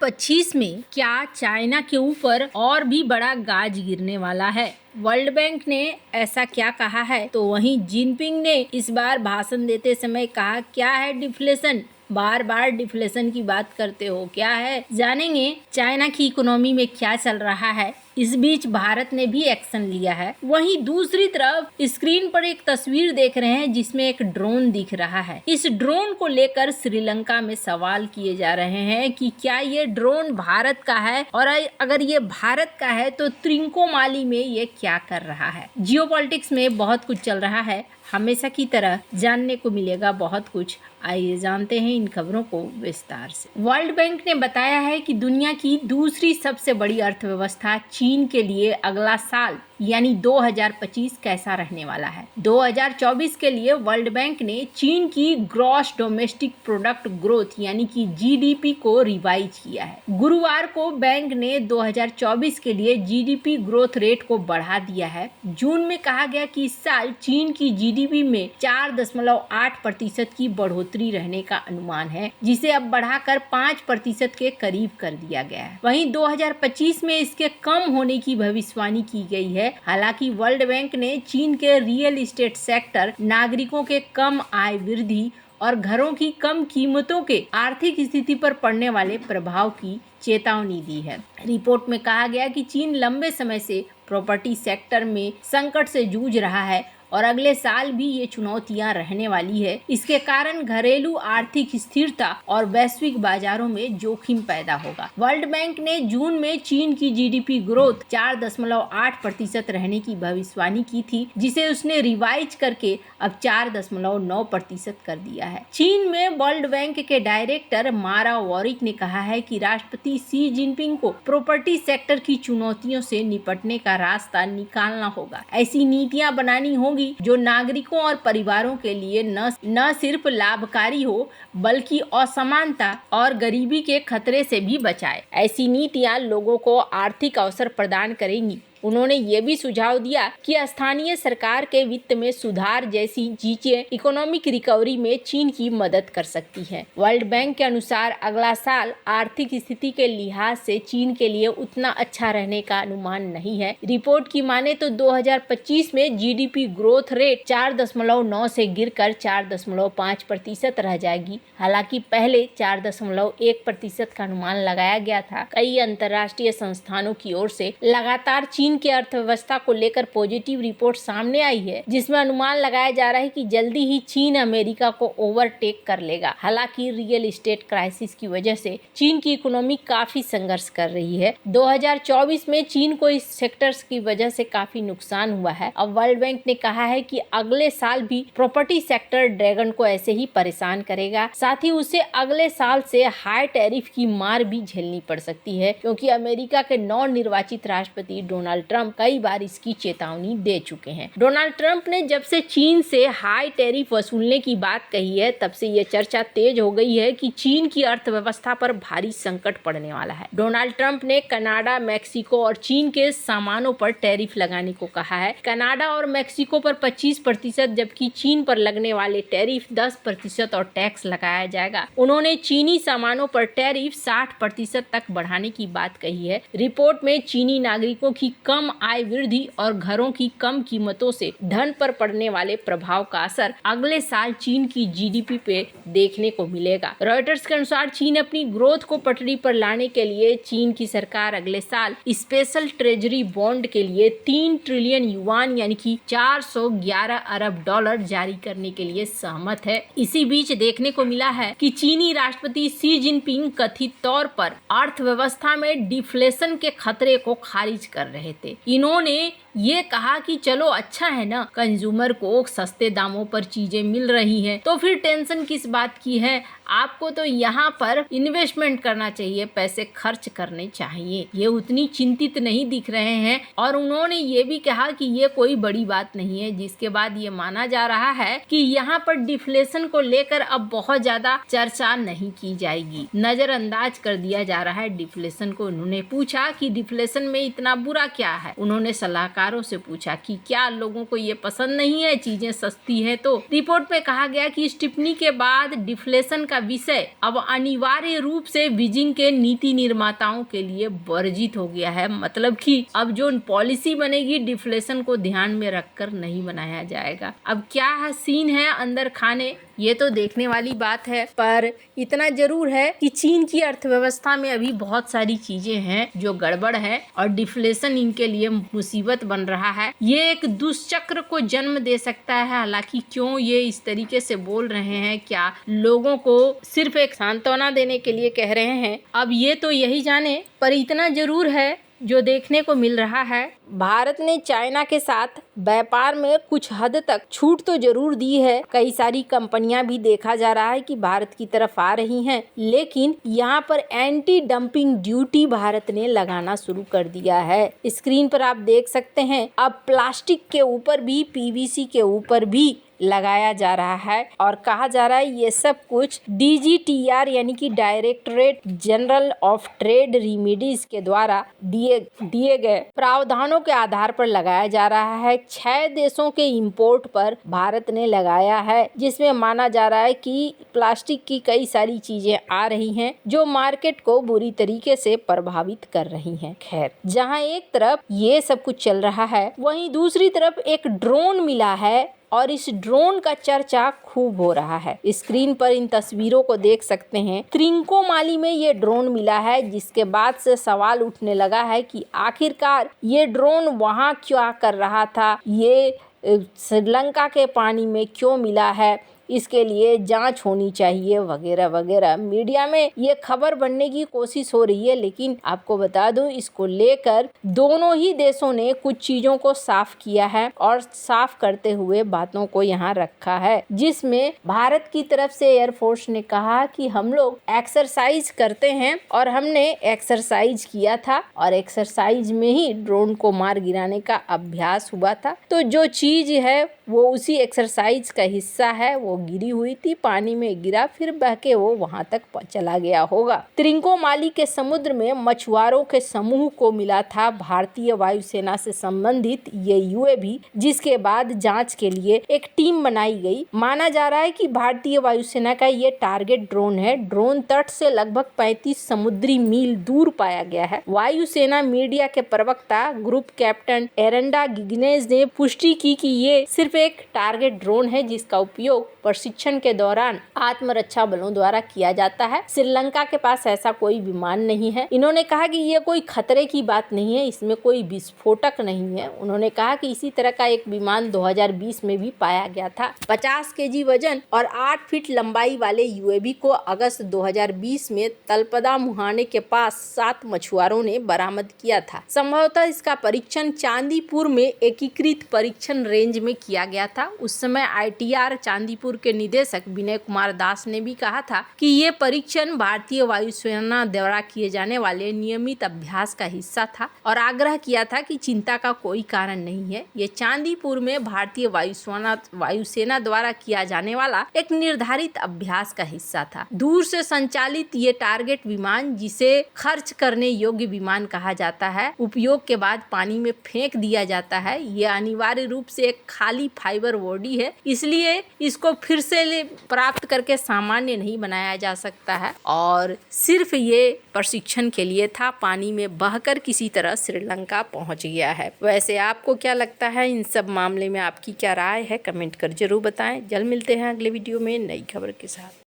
25 में क्या चाइना के ऊपर और भी बड़ा गाज गिरने वाला है? वर्ल्ड बैंक ने ऐसा क्या कहा है? तो वहीं जिनपिंग ने इस बार भाषण देते समय कहा, क्या है डिफ्लेशन? बार बार डिफ्लेशन की बात करते हो, क्या है? जानेंगे चाइना की इकोनॉमी में क्या चल रहा है। इस बीच भारत ने भी एक्शन लिया है। वहीं दूसरी तरफ स्क्रीन पर एक तस्वीर देख रहे हैं जिसमें एक ड्रोन दिख रहा है। इस ड्रोन को लेकर श्रीलंका में सवाल किए जा रहे हैं कि क्या ये ड्रोन भारत का है, और अगर ये भारत का है तो त्रिंकोमाली में ये क्या कर रहा है। जियोपॉलिटिक्स में बहुत कुछ चल रहा है, हमेशा की तरह जानने को मिलेगा बहुत कुछ। आइए जानते हैं इन खबरों को विस्तार से। वर्ल्ड बैंक ने बताया है कि दुनिया की दूसरी सबसे बड़ी अर्थव्यवस्था चीन के लिए अगला साल यानी 2025 कैसा रहने वाला है। 2024 के लिए वर्ल्ड बैंक ने चीन की ग्रॉस डोमेस्टिक प्रोडक्ट ग्रोथ यानी कि जीडीपी को रिवाइज किया है। गुरुवार को बैंक ने 2024 के लिए जीडीपी ग्रोथ रेट को बढ़ा दिया है। जून में कहा गया कि इस साल चीन की जीडीपी में 4.8% की बढ़ोतरी रहने का अनुमान है, जिसे अब बढ़ाकर 5% के करीब कर दिया गया है। वहीं 2025 में इसके कम होने की भविष्यवाणी की गई है। हालांकि वर्ल्ड बैंक ने चीन के रियल एस्टेट सेक्टर, नागरिकों के कम आय वृद्धि और घरों की कम कीमतों के आर्थिक स्थिति पर पड़ने वाले प्रभाव की चेतावनी दी है। रिपोर्ट में कहा गया कि चीन लंबे समय से प्रॉपर्टी सेक्टर में संकट से जूझ रहा है और अगले साल भी ये चुनौतियां रहने वाली है। इसके कारण घरेलू आर्थिक स्थिरता और वैश्विक बाजारों में जोखिम पैदा होगा। वर्ल्ड बैंक ने जून में चीन की जीडीपी ग्रोथ 4.8% रहने की भविष्यवाणी की थी, जिसे उसने रिवाइज करके अब 4.9% कर दिया है। चीन में वर्ल्ड बैंक के डायरेक्टर मारा वॉरिक ने कहा है कि राष्ट्रपति शी जिनपिंग को प्रॉपर्टी सेक्टर की चुनौतियों से निपटने का रास्ता निकालना होगा। ऐसी नीतियां बनानी होंगी जो नागरिकों और परिवारों के लिए न सिर्फ लाभकारी हो बल्कि असमानता और गरीबी के खतरे से भी बचाए। ऐसी नीतियां लोगों को आर्थिक अवसर प्रदान करेंगी। उन्होंने ये भी सुझाव दिया कि स्थानीय सरकार के वित्त में सुधार जैसी चीजें इकोनॉमिक रिकवरी में चीन की मदद कर सकती हैं। वर्ल्ड बैंक के अनुसार अगला साल आर्थिक स्थिति के लिहाज से चीन के लिए उतना अच्छा रहने का अनुमान नहीं है। रिपोर्ट की माने तो 2025 में जीडीपी ग्रोथ रेट 4.9 से गिरकर 4.5% रह जाएगी। हालांकि पहले 4.1% का अनुमान लगाया गया था। कई अंतर्राष्ट्रीय संस्थानों की ओर से लगातार चीन की अर्थव्यवस्था को लेकर पॉजिटिव रिपोर्ट सामने आई है, जिसमें अनुमान लगाया जा रहा है कि जल्दी ही चीन अमेरिका को ओवरटेक कर लेगा। हालांकि रियल एस्टेट क्राइसिस की वजह से चीन की इकोनॉमी काफी संघर्ष कर रही है। 2024 में चीन को इस सेक्टर्स की वजह से काफी नुकसान हुआ है। अब वर्ल्ड बैंक ने कहा है कि अगले साल भी प्रॉपर्टी सेक्टर ड्रैगन को ऐसे ही परेशान करेगा। साथ ही उसे अगले साल से हाई टैरिफ की मार भी झेलनी पड़ सकती है, क्योंकि अमेरिका के नवनिर्वाचित राष्ट्रपति डोनाल्ड ट्रंप कई बार इसकी चेतावनी दे चुके हैं। डोनाल्ड ट्रंप ने जब से चीन से हाई टैरिफ वसूलने की बात कही है, तब से ये चर्चा तेज हो गई है कि चीन की अर्थव्यवस्था पर भारी संकट पड़ने वाला है। डोनाल्ड ट्रंप ने कनाडा, मैक्सिको और चीन के सामानों पर टैरिफ लगाने को कहा है। कनाडा और मैक्सिको पर 25%, जबकि चीन पर लगने वाले टैरिफ 10% और टैक्स लगाया जाएगा। उन्होंने चीनी सामानों पर टैरिफ 60% तक बढ़ाने की बात कही है। रिपोर्ट में चीनी नागरिकों की कम आय वृद्धि और घरों की कम कीमतों से धन पर पड़ने वाले प्रभाव का असर अगले साल चीन की जीडीपी पे देखने को मिलेगा। रॉयटर्स के अनुसार चीन अपनी ग्रोथ को पटरी पर लाने के लिए चीन की सरकार अगले साल स्पेशल ट्रेजरी बॉन्ड के लिए 3 ट्रिलियन युआन यानी कि 411 अरब डॉलर जारी करने के लिए सहमत है। इसी बीच देखने को मिला है कि चीनी राष्ट्रपति शी जिनपिंग कथित तौर पर अर्थव्यवस्था में डिफ्लेशन के खतरे को खारिज कर रहे थे। इन्होंने ये कहा कि चलो अच्छा है ना, कंज्यूमर को सस्ते दामों पर चीजें मिल रही हैं, तो फिर टेंशन किस बात की है। आपको तो यहाँ पर इन्वेस्टमेंट करना चाहिए, पैसे खर्च करने चाहिए। ये उतनी चिंतित नहीं दिख रहे हैं और उन्होंने ये भी कहा कि ये कोई बड़ी बात नहीं है, जिसके बाद ये माना जा रहा है कि यहाँ पर डिफ्लेशन को लेकर अब बहुत ज्यादा चर्चा नहीं की जाएगी, नजरअंदाज कर दिया जा रहा है डिफ्लेशन को। उन्होंने पूछा कि डिफ्लेशन में इतना बुरा क्या क्या है। उन्होंने सलाहकारों से पूछा कि क्या लोगों को ये पसंद नहीं है, चीजें सस्ती है। तो रिपोर्ट में कहा गया कि इस टिप्पणी के बाद डिफ्लेशन का विषय अब अनिवार्य रूप से बीजिंग के नीति निर्माताओं के लिए वर्जित हो गया है। मतलब कि अब जो पॉलिसी बनेगी डिफ्लेशन को ध्यान में रखकर नहीं बनाया जाएगा। अब क्या सीन है अंदर खाने, ये तो देखने वाली बात है, पर इतना जरूर है कि चीन की अर्थव्यवस्था में अभी बहुत सारी चीजें हैं जो गड़बड़ है और डिफ्लेशन इनके लिए मुसीबत बन रहा है। ये एक दुष्चक्र को जन्म दे सकता है। हालांकि क्यों ये इस तरीके से बोल रहे हैं, क्या लोगों को सिर्फ एक सांत्वना देने के लिए कह रहे हैं, अब ये तो यही जाने। पर इतना जरूर है जो देखने को मिल रहा है, भारत ने चाइना के साथ व्यापार में कुछ हद तक छूट तो जरूर दी है। कई सारी कंपनियां भी देखा जा रहा है कि भारत की तरफ आ रही हैं, लेकिन यहाँ पर एंटी डंपिंग ड्यूटी भारत ने लगाना शुरू कर दिया है। स्क्रीन पर आप देख सकते हैं, अब प्लास्टिक के ऊपर भी, पीवीसी के ऊपर भी लगाया जा रहा है और कहा जा रहा है ये सब कुछ DGTR यानी कि directorate general of trade remedies के द्वारा दिए गए प्रावधानों के आधार पर लगाया जा रहा है। 6 देशों के इंपोर्ट पर भारत ने लगाया है, जिसमें माना जा रहा है कि प्लास्टिक की कई सारी चीजें आ रही हैं जो मार्केट को बुरी तरीके से प्रभावित कर रही हैं। खैर, जहां एक तरफ ये सब कुछ चल रहा है, वहीं दूसरी तरफ एक ड्रोन मिला है और इस ड्रोन का चर्चा खूब हो रहा है। स्क्रीन पर इन तस्वीरों को देख सकते हैं। त्रिंकोमाली में ये ड्रोन मिला है, जिसके बाद से सवाल उठने लगा है कि आखिरकार ये ड्रोन वहाँ क्या कर रहा था, ये श्रीलंका के पानी में क्यों मिला है, इसके लिए जांच होनी चाहिए वगैरह वगैरह। मीडिया में ये खबर बनने की कोशिश हो रही है, लेकिन आपको बता दूं, इसको लेकर दोनों ही देशों ने कुछ चीजों को साफ किया है और साफ करते हुए बातों को यहाँ रखा है, जिसमें भारत की तरफ से एयरफोर्स ने कहा कि हम लोग एक्सरसाइज करते हैं और हमने एक्सरसाइज किया था और एक्सरसाइज में ही ड्रोन को मार गिराने का अभ्यास हुआ था। तो जो चीज है वो उसी एक्सरसाइज का हिस्सा है, वो गिरी हुई थी, पानी में गिरा, फिर बह के वो वहां तक चला गया होगा। त्रिंकोमाली के समुद्र में मछुआरों के समूह को मिला था भारतीय वायुसेना से संबंधित ये UAV, जिसके बाद जांच के लिए एक टीम बनाई गई। माना जा रहा है कि भारतीय वायुसेना का ये टारगेट ड्रोन है। ड्रोन तट से लगभग 35 समुद्री मील दूर पाया गया है। वायुसेना मीडिया के प्रवक्ता ग्रुप कैप्टन एरंडा गिग्नेज ने पुष्टि की कि ये सिर्फ एक टारगेट ड्रोन है, जिसका उपयोग प्रशिक्षण के दौरान आत्मरक्षा बलों द्वारा किया जाता है। श्रीलंका के पास ऐसा कोई विमान नहीं है। इन्होंने कहा कि ये कोई खतरे की बात नहीं है, इसमें कोई विस्फोटक नहीं है। उन्होंने कहा कि इसी तरह का एक विमान 2020 में भी पाया गया था। 50 kg वजन और 8 फीट लंबाई वाले UAV को अगस्त 2020 में तलपदा मुहाने के पास 7 मछुआरों ने बरामद किया था। संभवतः इसका परीक्षण चांदीपुर में एकीकृत परीक्षण रेंज में किया गया था। उस समय ITR चांदीपुर के निदेशक विनय कुमार दास ने भी कहा था कि ये परीक्षण भारतीय वायुसेना द्वारा किए जाने वाले नियमित अभ्यास का हिस्सा था और आग्रह किया था कि चिंता का कोई कारण नहीं है। ये चांदीपुर में भारतीय वायुसेना द्वारा किया जाने वाला एक निर्धारित अभ्यास का हिस्सा था। दूर से संचालित ये टारगेट विमान, जिसे खर्च करने योग्य विमान कहा जाता है, उपयोग के बाद पानी में फेंक दिया जाता है। ये अनिवार्य रूप से एक खाली फाइबर बॉडी है, इसलिए इसको फिर से प्राप्त करके सामान्य नहीं बनाया जा सकता है और सिर्फ ये प्रशिक्षण के लिए था। पानी में बहकर किसी तरह श्रीलंका पहुंच गया है। वैसे आपको क्या लगता है, इन सब मामले में आपकी क्या राय है, कमेंट कर जरूर बताएं। जल्द मिलते हैं अगले वीडियो में नई खबर के साथ।